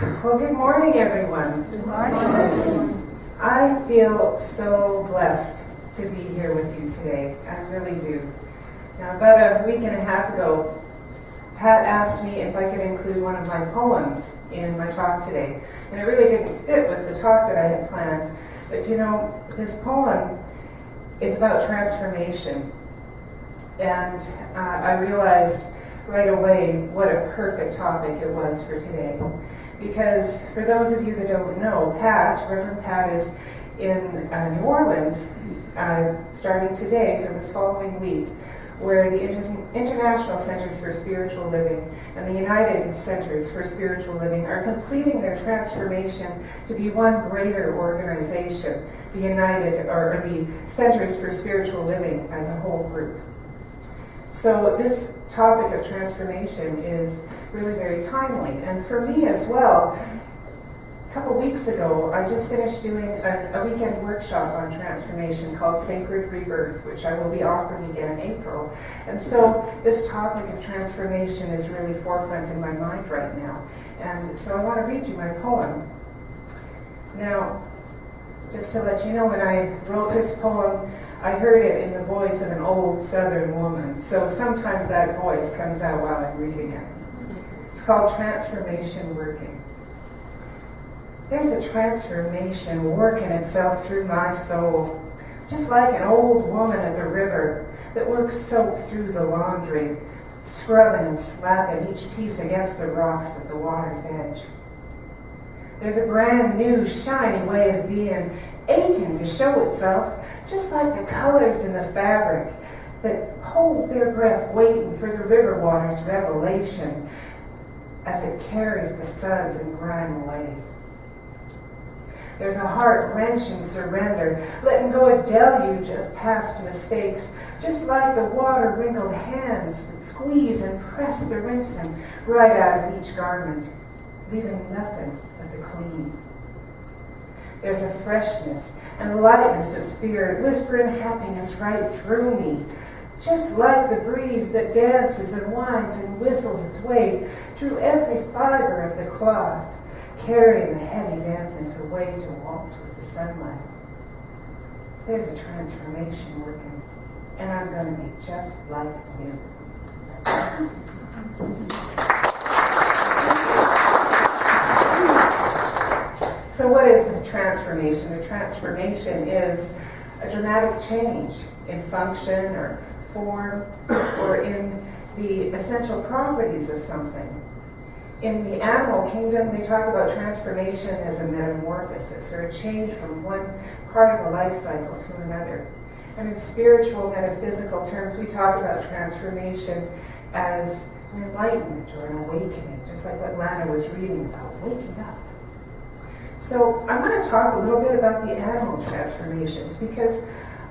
Well, good morning, everyone. Good morning. I feel so blessed to be here with you today. I really do. Now, about a week and a half ago, Pat asked me if I could include one of my poems in my talk today. And it really didn't fit with the talk that I had planned. But you know, this poem is about transformation. And I realized right away what a perfect topic it was for today. Because for those of you that don't know, Reverend Pat is in New Orleans starting today for this following week, where the International Centers for Spiritual Living and the United Centers for Spiritual Living are completing their transformation to be one greater organization, the the Centers for Spiritual Living as a whole group. So this topic of transformation is really very timely. And for me as well, a couple weeks ago, I just finished doing a weekend workshop on transformation called Sacred Rebirth, which I will be offering again in April. And so this topic of transformation is really forefront in my mind right now. And so I want to read you my poem. Now, just to let you know, when I wrote this poem, I heard it in the voice of an old Southern woman. So sometimes that voice comes out while I'm reading it. It's called Transformation Working. There's a transformation working itself through my soul, just like an old woman at the river that works soap through the laundry, scrubbing and slapping each piece against the rocks at the water's edge. There's a brand new, shiny way of being, aching to show itself, just like the colors in the fabric that hold their breath waiting for the river water's revelation as it carries the suds and grime away. There's a heart-wrenching surrender, letting go a deluge of past mistakes, just like the water-wrinkled hands that squeeze and press the rinsing right out of each garment, leaving nothing but the clean. There's a freshness and lightness of spirit, whispering happiness right through me, just like the breeze that dances and winds and whistles its way through every fiber of the cloth, carrying the heavy dampness away to waltz with the sunlight. There's a transformation working, and I'm going to be just like you. So what is a transformation? A transformation is a dramatic change in function or form or in the essential properties of something. In the animal kingdom, they talk about transformation as a metamorphosis or a change from one part of the life cycle to another. And in spiritual, metaphysical terms, we talk about transformation as an enlightenment or an awakening, just like what Lana was reading about, waking up. So I'm going to talk a little bit about the animal transformations because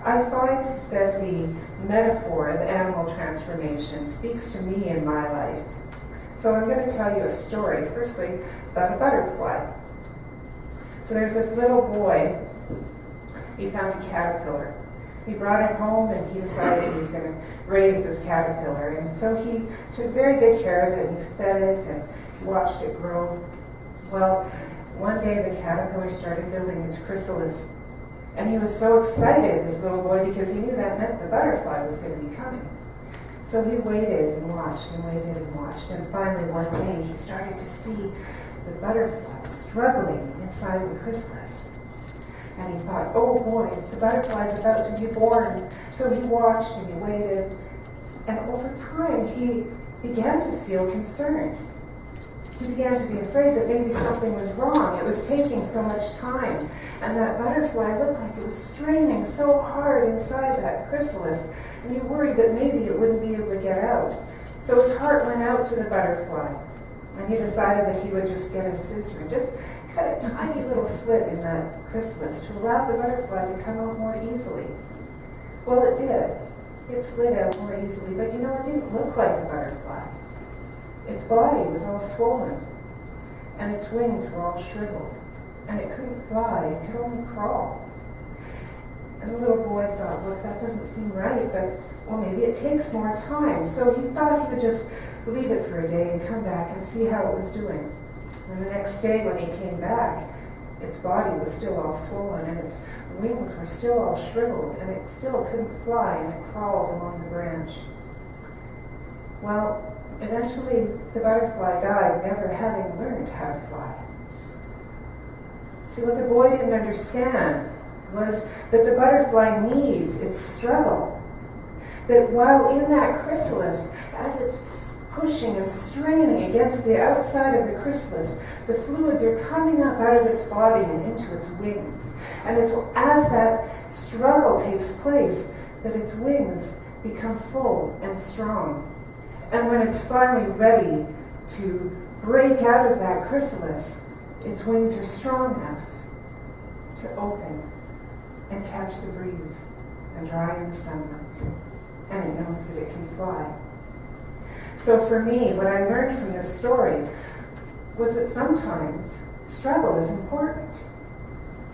I find that the metaphor of animal transformation speaks to me in my life. So I'm going to tell you a story, firstly, about a butterfly. So there's this little boy, he found a caterpillar. He brought it home and he decided he was going to raise this caterpillar. And so he took very good care of it and fed it and watched it grow. Well, one day the caterpillar started building its chrysalis. And he was so excited, this little boy, because he knew that meant the butterfly was going to be coming. So he waited and watched and waited and watched. And finally one day he started to see the butterfly struggling inside the chrysalis. And he thought, oh boy, the butterfly's about to be born. So he watched and he waited. And over time he began to feel concerned. He began to be afraid that maybe something was wrong. It was taking so much time. And that butterfly looked like it was straining so hard inside that chrysalis. And he worried that maybe it wouldn't be able to get out. So his heart went out to the butterfly. And he decided that he would just get a scissor and just cut a tiny little slit in that chrysalis to allow the butterfly to come out more easily. Well, it did. It slid out more easily. But you know, it didn't look like a butterfly. Its body was all swollen, and its wings were all shriveled, and it couldn't fly, it could only crawl. And the little boy thought, look, that doesn't seem right, but, well, maybe it takes more time. So he thought he would just leave it for a day and come back and see how it was doing. And the next day when he came back, its body was still all swollen and its wings were still all shriveled, and it still couldn't fly, and it crawled along the branch. Well, eventually the butterfly died, never having learned how to fly. See, what the boy didn't understand was that the butterfly needs its struggle. That while in that chrysalis, as it's pushing and straining against the outside of the chrysalis, the fluids are coming up out of its body and into its wings. And it's as that struggle takes place that its wings become full and strong. And when it's finally ready to break out of that chrysalis, its wings are strong enough to open and catch the breeze and dry in the sunlight. And it knows that it can fly. So for me, what I learned from this story was that sometimes struggle is important.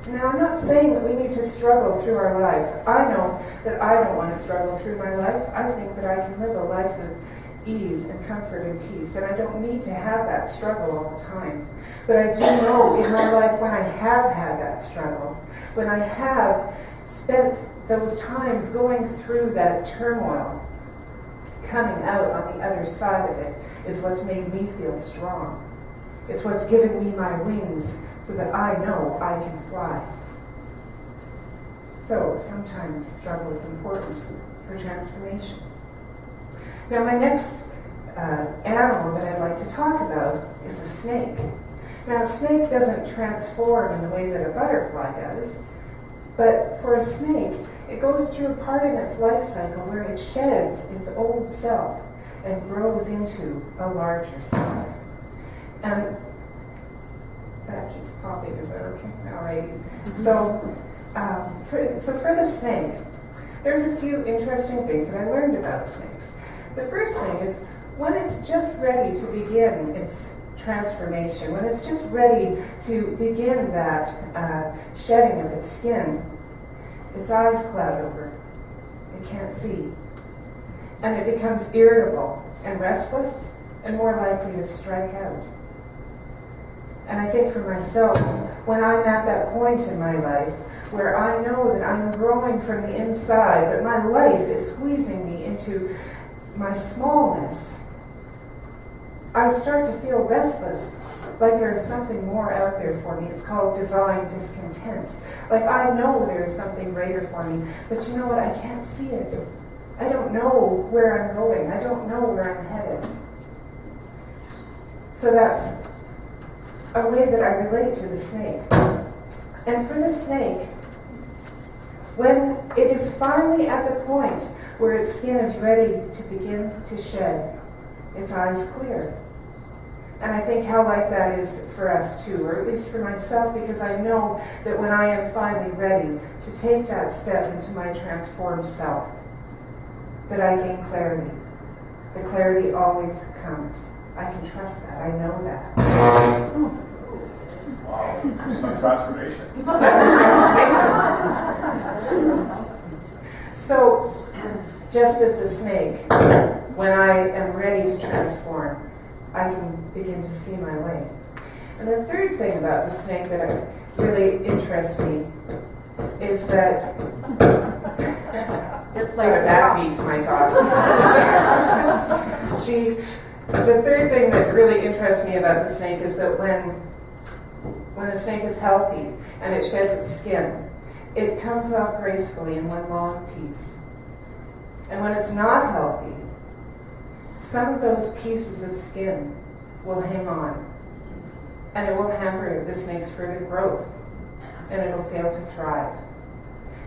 Now, I'm not saying that we need to struggle through our lives. I know that I don't want to struggle through my life. I think that I can live a life of ease and comfort and peace, and I don't need to have that struggle all the time. But I do know in my life when I have had that struggle, when I have spent those times going through that turmoil, coming out on the other side of it is what's made me feel strong. It's what's given me my wings so that I know I can fly. So sometimes struggle is important for transformation. Now my next animal that I'd like to talk about is a snake. Now a snake doesn't transform in the way that a butterfly does, but for a snake, it goes through a part in its life cycle where it sheds its old self and grows into a larger self. And that keeps popping. Is that okay? All right. So for the snake, there's a few interesting things that I learned about snakes. The first thing is when it's just ready to begin its transformation, when it's just ready to begin that shedding of its skin, its eyes cloud over. It can't see. And it becomes irritable and restless and more likely to strike out. And I think for myself, when I'm at that point in my life where I know that I'm growing from the inside, but my life is squeezing me into my smallness, I start to feel restless, like there is something more out there for me. It's called divine discontent. Like I know there is something greater for me, but you know what? I can't see it. I don't know where I'm going. I don't know where I'm headed. So that's a way that I relate to the snake. And for the snake, when it is finally at the point where its skin is ready to begin to shed, its eyes clear. And I think how like that is for us too, or at least for myself, because I know that when I am finally ready to take that step into my transformed self, that I gain clarity. The clarity always comes. I can trust that. I know that. Wow, some transformation. So, just as the snake, when I am ready to transform, I can begin to see my way. And the third thing about the snake that really interests me is that that beat my talk. The third thing that really interests me about the snake is that when the snake is healthy and it sheds its skin, it comes off gracefully in one long piece. And when it's not healthy, some of those pieces of skin will hang on, and it will hamper the snake's further growth, and it'll fail to thrive.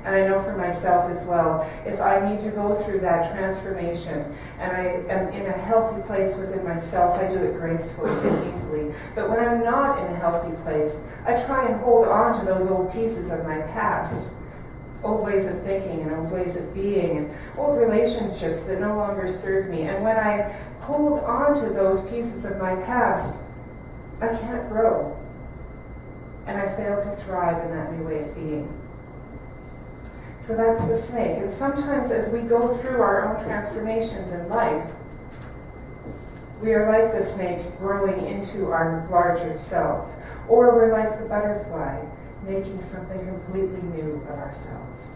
And I know for myself as well, if I need to go through that transformation and I am in a healthy place within myself, I do it gracefully and easily. But when I'm not in a healthy place, I try and hold on to those old pieces of my past, old ways of thinking and old ways of being and old relationships that no longer serve me. And when I hold on to those pieces of my past, I can't grow. And I fail to thrive in that new way of being. So that's the snake. And sometimes as we go through our own transformations in life, We are like the snake growing into our larger selves, or we're like the butterfly making something completely new of ourselves.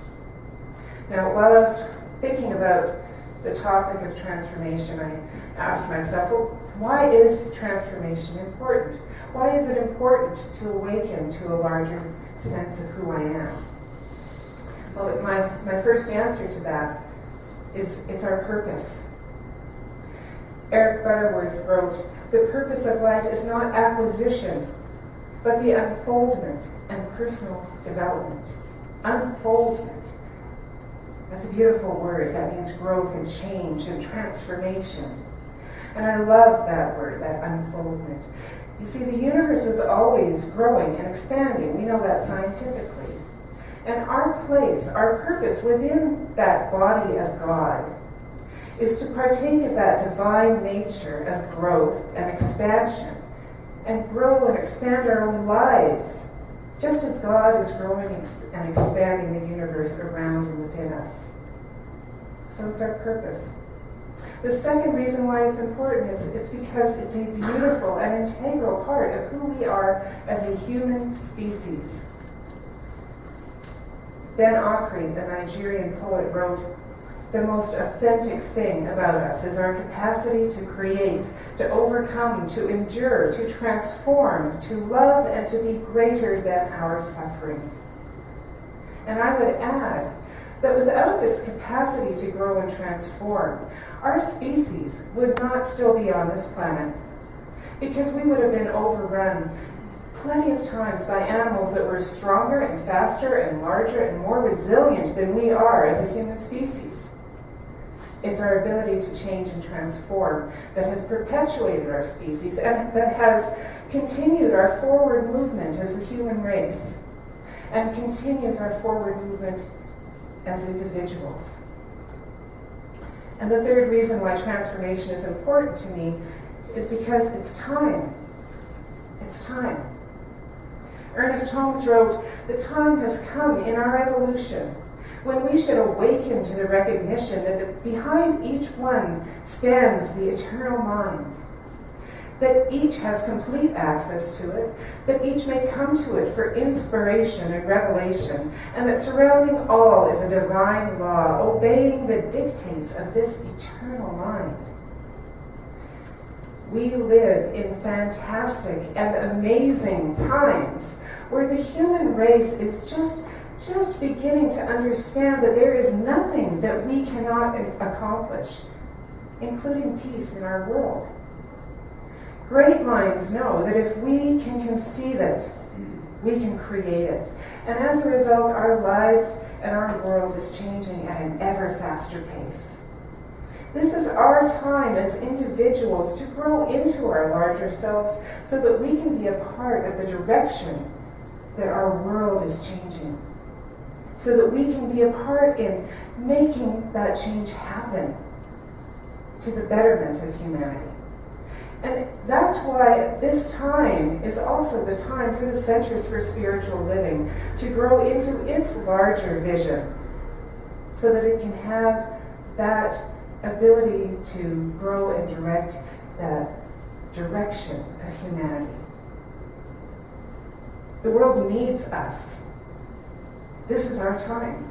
Now, while I was thinking about the topic of transformation, I asked myself, well, why is transformation important? Why is it important to awaken to a larger sense of who I am? Well, my first answer to that is it's our purpose. Eric Butterworth wrote, "The purpose of life is not acquisition, but the unfoldment and personal development." Unfoldment. That's a beautiful word. That means growth and change and transformation. And I love that word, that unfoldment. You see, the universe is always growing and expanding. We know that scientifically. And our place, our purpose within that body of God is to partake of that divine nature of growth and expansion and grow and expand our own lives, just as God is growing and expanding the universe around and within us. So it's our purpose. The second reason why it's important is it's because it's a beautiful and integral part of who we are as a human species. Ben Okri, the Nigerian poet, wrote, "The most authentic thing about us is our capacity to create, to overcome, to endure, to transform, to love, and to be greater than our suffering." And I would add that without this capacity to grow and transform, our species would not still be on this planet, because we would have been overrun plenty of times by animals that were stronger and faster and larger and more resilient than we are as a human species. It's our ability to change and transform that has perpetuated our species and that has continued our forward movement as a human race and continues our forward movement as individuals. And the third reason why transformation is important to me is because it's time. It's time. Ernest Holmes wrote, "The time has come in our evolution when we should awaken to the recognition that behind each one stands the eternal mind, that each has complete access to it, that each may come to it for inspiration and revelation, and that surrounding all is a divine law, obeying the dictates of this eternal mind." We live in fantastic and amazing times where the human race is just beginning to understand that there is nothing that we cannot accomplish, including peace in our world. Great minds know that if we can conceive it, we can create it. And as a result, our lives and our world is changing at an ever faster pace. This is our time as individuals to grow into our larger selves so that we can be a part of the direction that our world is changing. So that we can be a part in making that change happen to the betterment of humanity. And that's why this time is also the time for the Centers for Spiritual Living to grow into its larger vision so that it can have that ability to grow and direct that direction of humanity. The world needs us. This is our time.